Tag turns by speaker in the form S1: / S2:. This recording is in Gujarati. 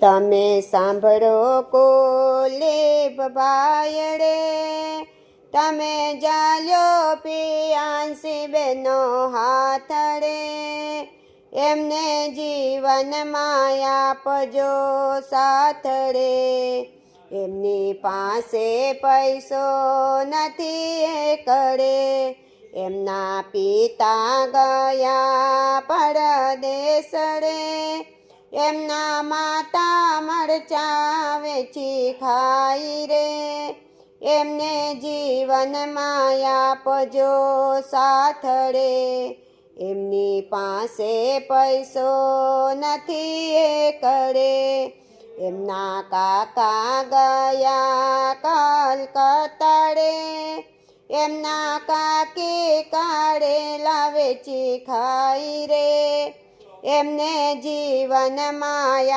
S1: તમે સાંભળો કોલેબ ભાયડે, તમે જાલ્યો પિયાસી બેનો હાથડે, એમને જીવનમાં આપજો સાથડે. એમની પાસે પૈસો નથી એકડે, એમના પિતા ગયા પરદેશડે, એમના માતા મરચા વેચી ખાઈ રે. એમને જીવનમાં આપજો સાથડે, એમની પાસે પૈસો નથી એકડે. એમના કાકા ગયા કલકત્તાડે, એમના કાકી કાળેલા વેચી ખાઈ રે. એમને જીવનમાં